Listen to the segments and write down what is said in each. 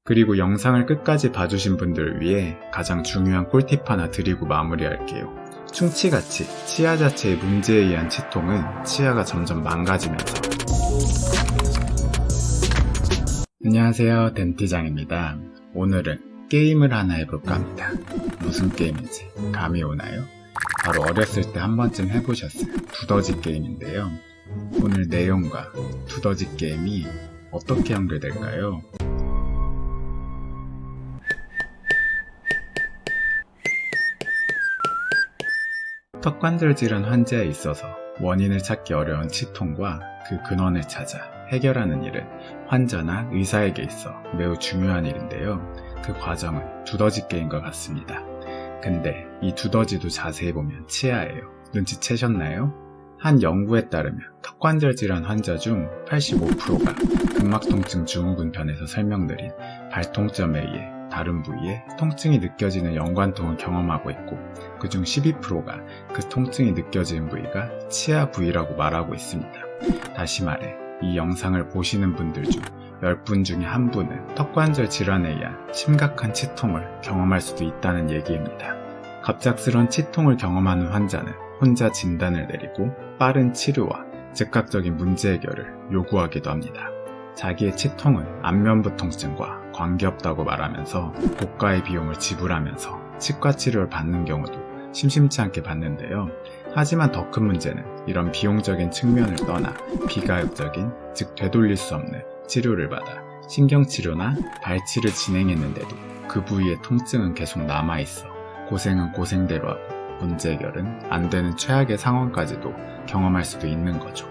그리고 영상을 끝까지 봐주신 분들을 위해 가장 중요한 꿀팁 하나 드리고 마무리할게요. 충치같이 치아 자체의 문제에 의한 치통은 치아가 점점 망가지면서. 안녕하세요, 덴티장입니다. 오늘은 게임을 하나 해볼까 합니다. 무슨 게임인지 감이 오나요? 바로 어렸을 때 한 번쯤 해보셨을 두더지 게임인데요. 오늘 내용과 두더지 게임이 어떻게 연결될까요? 턱관절 질환 환자에 있어서 원인을 찾기 어려운 치통과 그 근원을 찾아 해결하는 일은 환자나 의사에게 있어 매우 중요한 일인데요. 그 과정은 두더지 게임과 같습니다. 근데 이 두더지도 자세히 보면 치아예요. 눈치채셨나요? 한 연구에 따르면 턱관절 질환 환자 중 85%가 근막통증 증후군편에서 설명드린 발통점에 의해 다른 부위에 통증이 느껴지는 연관통을 경험하고 있고, 그중 12%가 그 통증이 느껴지는 부위가 치아 부위라고 말하고 있습니다. 다시 말해, 이 영상을 보시는 분들 중 10분 중에 한 분은 턱관절 질환에 의한 심각한 치통을 경험할 수도 있다는 얘기입니다. 갑작스런 치통을 경험하는 환자는 혼자 진단을 내리고 빠른 치료와 즉각적인 문제 해결을 요구하기도 합니다. 자기의 치통은 안면부 통증과 관계없다고 말하면서 고가의 비용을 지불하면서 치과 치료를 받는 경우도 심심치 않게 봤는데요. 하지만 더 큰 문제는 이런 비용적인 측면을 떠나 비가역적인, 즉 되돌릴 수 없는 치료를 받아 신경치료나 발치를 진행했는데도 그 부위의 통증은 계속 남아있어 고생은 고생대로 하고 문제 해결은 안 되는 최악의 상황까지도 경험할 수도 있는 거죠.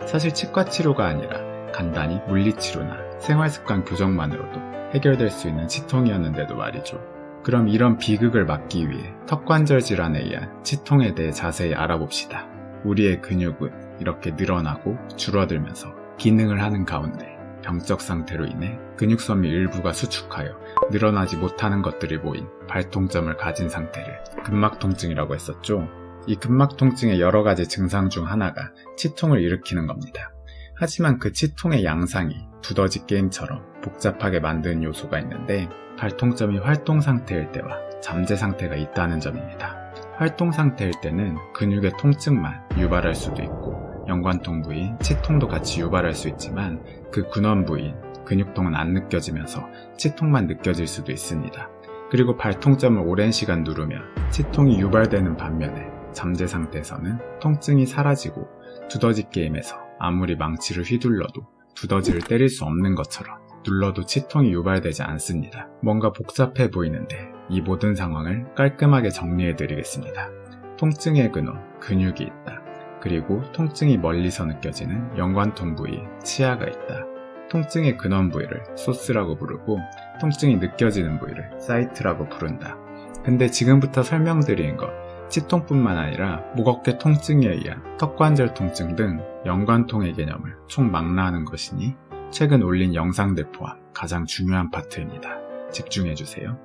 사실 치과 치료가 아니라 간단히 물리치료나 생활습관 교정만으로도 해결될 수 있는 치통이었는데도 말이죠. 그럼 이런 비극을 막기 위해 턱관절 질환에 의한 치통에 대해 자세히 알아봅시다. 우리의 근육은 이렇게 늘어나고 줄어들면서 기능을 하는 가운데 병적 상태로 인해 근육섬유 일부가 수축하여 늘어나지 못하는 것들이 보인 발통점을 가진 상태를 근막통증이라고 했었죠. 이 근막통증의 여러 가지 증상 중 하나가 치통을 일으키는 겁니다. 하지만 그 치통의 양상이 두더지 게임처럼 복잡하게 만드는 요소가 있는데, 발통점이 활동 상태일 때와 잠재 상태가 있다는 점입니다. 활동 상태일 때는 근육의 통증만 유발할 수도 있고 연관통 부위인 치통도 같이 유발할 수 있지만, 그 근원 부위인 근육통은 안 느껴지면서 치통만 느껴질 수도 있습니다. 그리고 발통점을 오랜 시간 누르면 치통이 유발되는 반면에 잠재 상태에서는 통증이 사라지고 두더지 게임에서 아무리 망치를 휘둘러도 두더지를 때릴 수 없는 것처럼 눌러도 치통이 유발되지 않습니다. 뭔가 복잡해 보이는데 이 모든 상황을 깔끔하게 정리해드리겠습니다. 통증의 근원, 근육이 있다. 그리고 통증이 멀리서 느껴지는 연관통 부위, 치아가 있다. 통증의 근원 부위를 소스라고 부르고 통증이 느껴지는 부위를 사이트라고 부른다. 근데 지금부터 설명드린 것, 치통뿐만 아니라 목 어깨 통증에 의한 턱관절 통증 등 연관통의 개념을 총망라하는 것이니 최근 올린 영상들 포함 가장 중요한 파트입니다. 집중해주세요.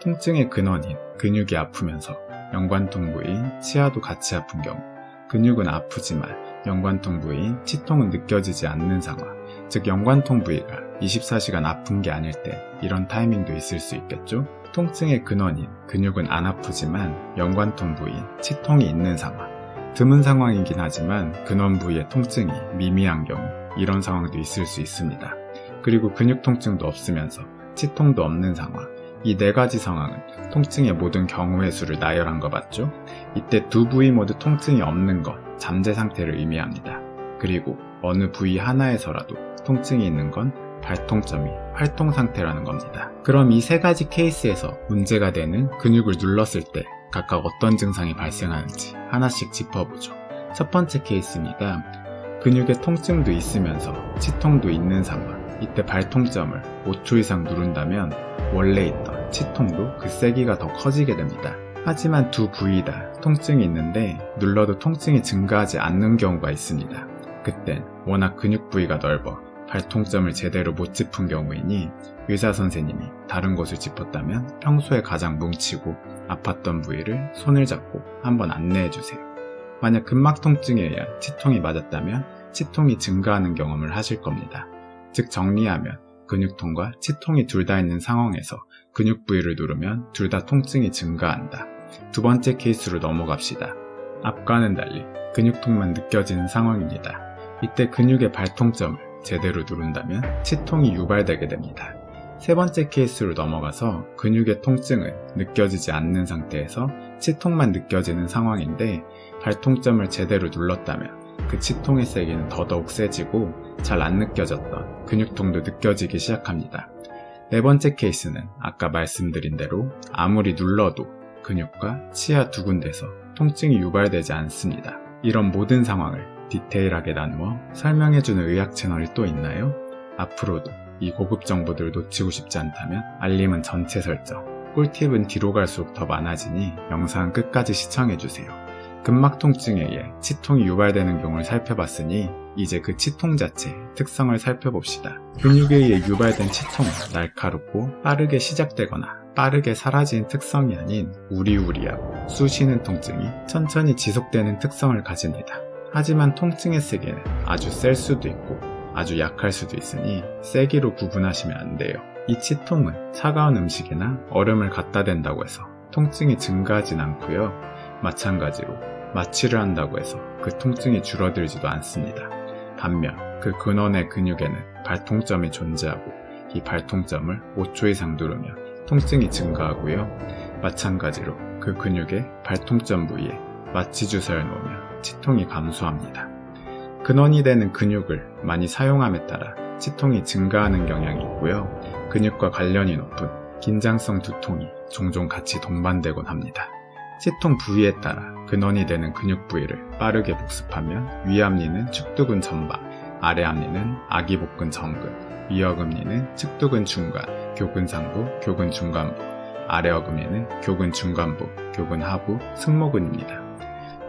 통증의 근원인 근육이 아프면서 연관통 부위인 치아도 같이 아픈 경우, 근육은 아프지만 연관통 부위인 치통은 느껴지지 않는 상황, 즉 연관통 부위가 24시간 아픈 게 아닐 때 이런 타이밍도 있을 수 있겠죠? 통증의 근원인 근육은 안 아프지만 연관통 부위인 치통이 있는 상황, 드문 상황이긴 하지만 근원 부위의 통증이 미미한 경우 이런 상황도 있을 수 있습니다. 그리고 근육 통증도 없으면서 치통도 없는 상황, 이 네 가지 상황은 통증의 모든 경우의 수를 나열한 거 맞죠? 이때 두 부위 모두 통증이 없는 건 잠재 상태를 의미합니다. 그리고 어느 부위 하나에서라도 통증이 있는 건 발통점이 활동 상태라는 겁니다. 그럼 이 세 가지 케이스에서 문제가 되는 근육을 눌렀을 때 각각 어떤 증상이 발생하는지 하나씩 짚어보죠. 첫 번째 케이스입니다. 근육에 통증도 있으면서 치통도 있는 상황, 이때 발통점을 5초 이상 누른다면 원래 있던 치통도 그 세기가 더 커지게 됩니다. 하지만 두 부위 다 통증이 있는데 눌러도 통증이 증가하지 않는 경우가 있습니다. 그땐 워낙 근육 부위가 넓어 발통점을 제대로 못 짚은 경우이니 의사 선생님이 다른 곳을 짚었다면 평소에 가장 뭉치고 아팠던 부위를 손을 잡고 한번 안내해주세요. 만약 근막 통증에 의한 치통이 맞았다면 치통이 증가하는 경험을 하실 겁니다. 즉 정리하면 근육통과 치통이 둘 다 있는 상황에서 근육 부위를 누르면 둘 다 통증이 증가한다. 두 번째 케이스로 넘어갑시다. 앞과는 달리 근육통만 느껴지는 상황입니다. 이때 근육의 발통점을 제대로 누른다면 치통이 유발되게 됩니다. 세 번째 케이스로 넘어가서 근육의 통증은 느껴지지 않는 상태에서 치통만 느껴지는 상황인데 발통점을 제대로 눌렀다면 그 치통의 세기는 더더욱 세지고 잘 안 느껴졌던 근육통도 느껴지기 시작합니다. 네 번째 케이스는 아까 말씀드린 대로 아무리 눌러도 근육과 치아 두 군데서 통증이 유발되지 않습니다. 이런 모든 상황을 디테일하게 나누어 설명해주는 의학 채널이 또 있나요? 앞으로도 이 고급 정보들을 놓치고 싶지 않다면 알림은 전체 설정, 꿀팁은 뒤로 갈수록 더 많아지니 영상 끝까지 시청해주세요. 근막 통증에 의해 치통이 유발되는 경우를 살펴봤으니 이제 그 치통 자체의 특성을 살펴봅시다. 근육에 의해 유발된 치통은 날카롭고 빠르게 시작되거나 빠르게 사라지는 특성이 아닌 우리우리하고 쑤시는 통증이 천천히 지속되는 특성을 가집니다. 하지만 통증의 세기는 아주 셀 수도 있고 아주 약할 수도 있으니 세기로 구분하시면 안 돼요. 이 치통은 차가운 음식이나 얼음을 갖다 댄다고 해서 통증이 증가하진 않고요. 마찬가지로 마취를 한다고 해서 그 통증이 줄어들지도 않습니다. 반면 그 근원의 근육에는 발통점이 존재하고 이 발통점을 5초 이상 누르면 통증이 증가하고요. 마찬가지로 그 근육의 발통점 부위에 마취 주사를 놓으면 치통이 감소합니다. 근원이 되는 근육을 많이 사용함에 따라 치통이 증가하는 경향이 있고요. 근육과 관련이 높은 긴장성 두통이 종종 같이 동반되곤 합니다. 치통 부위에 따라 근원이 되는 근육 부위를 빠르게 복습하면 위압니는 측두근 전방, 아래압니는 아기복근 정근, 위어금니는 측두근 중간, 교근 상부, 교근 중간부, 아래어금니는 교근 중간부, 교근 하부, 승모근입니다.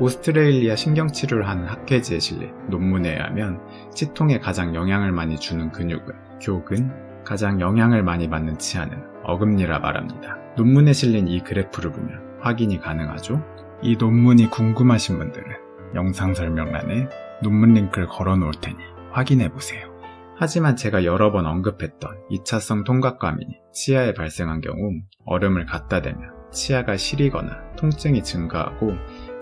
오스트레일리아 신경치료를 하는 학회지에 실린 논문에 의하면 치통에 가장 영향을 많이 주는 근육은 교근, 가장 영향을 많이 받는 치아는 어금니라 말합니다. 논문에 실린 이 그래프를 보면 확인이 가능하죠? 이 논문이 궁금하신 분들은 영상 설명란에 논문 링크를 걸어 놓을 테니 확인해보세요. 하지만 제가 여러 번 언급했던 2차성 통각과민이 치아에 발생한 경우 얼음을 갖다 대면 치아가 시리거나 통증이 증가하고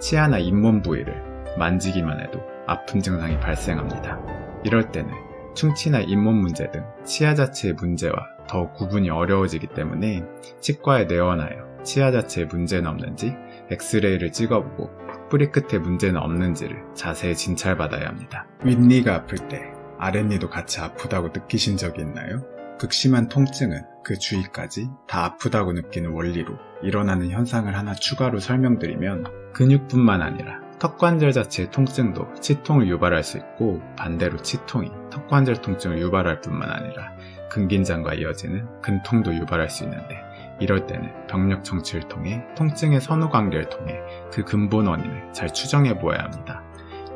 치아나 잇몸 부위를 만지기만 해도 아픈 증상이 발생합니다. 이럴 때는 충치나 잇몸 문제 등 치아 자체의 문제와 더욱 구분이 어려워지기 때문에 치과에 내원하여 치아 자체에 문제는 없는지 엑스레이를 찍어보고 뿌리 끝에 문제는 없는지를 자세히 진찰받아야 합니다. 윗니가 아플 때 아랫니도 같이 아프다고 느끼신 적이 있나요? 극심한 통증은 그 주위까지 다 아프다고 느끼는 원리로 일어나는 현상을 하나 추가로 설명드리면 근육뿐만 아니라 턱관절 자체의 통증도 치통을 유발할 수 있고 반대로 치통이 턱관절 통증을 유발할 뿐만 아니라 근긴장과 이어지는 근통도 유발할 수 있는데 이럴 때는 병력 청취를 통해 통증의 선후관계를 통해 그 근본 원인을 잘 추정해 보아야 합니다.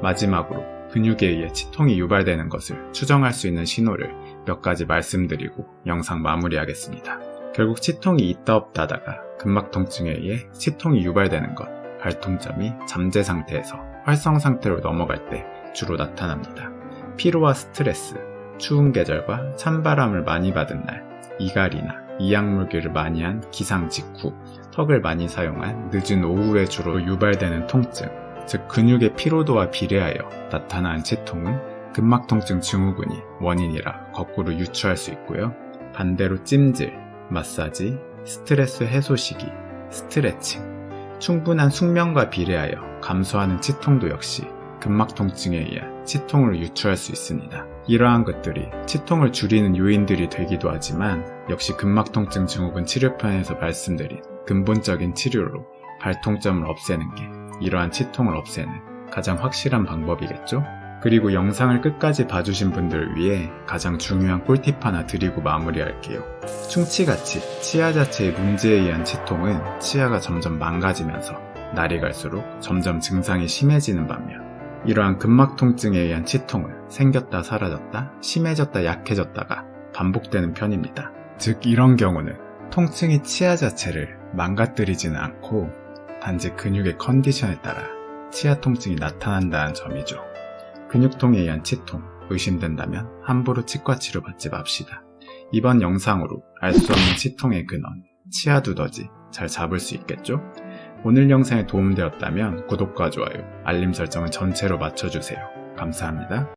마지막으로 근육에 의해 치통이 유발되는 것을 추정할 수 있는 신호를 몇 가지 말씀드리고 영상 마무리하겠습니다. 결국 치통이 있다 없다 하다가 근막 통증에 의해 치통이 유발되는 것, 발통점이 잠재 상태에서 활성 상태로 넘어갈 때 주로 나타납니다. 피로와 스트레스, 추운 계절과 찬바람을 많이 받은 날, 이갈이나 이약물기를 많이 한 기상 직후, 턱을 많이 사용한 늦은 오후에 주로 유발되는 통증, 즉 근육의 피로도와 비례하여 나타나는 치통은 근막통증 증후군이 원인이라 거꾸로 유추할 수 있고요. 반대로 찜질, 마사지, 스트레스 해소 시기, 스트레칭, 충분한 숙면과 비례하여 감소하는 치통도 역시 근막통증에 의한 치통으로 유추할 수 있습니다. 이러한 것들이 치통을 줄이는 요인들이 되기도 하지만 역시 근막통증 증후군 치료편에서 말씀드린 근본적인 치료로 발통점을 없애는 게 이러한 치통을 없애는 가장 확실한 방법이겠죠? 그리고 영상을 끝까지 봐주신 분들을 위해 가장 중요한 꿀팁 하나 드리고 마무리할게요. 충치같이 치아 자체의 문제에 의한 치통은 치아가 점점 망가지면서 날이 갈수록 점점 증상이 심해지는 반면 이러한 근막 통증에 의한 치통은 생겼다 사라졌다, 심해졌다 약해졌다가 반복되는 편입니다. 즉 이런 경우는 통증이 치아 자체를 망가뜨리지는 않고 단지 근육의 컨디션에 따라 치아 통증이 나타난다는 점이죠. 근육통에 의한 치통, 의심된다면 함부로 치과 치료 받지 맙시다. 이번 영상으로 알 수 없는 치통의 근원, 치아 두더지 잘 잡을 수 있겠죠? 오늘 영상에 도움되었다면 구독과 좋아요, 알림 설정은 전체로 맞춰주세요. 감사합니다.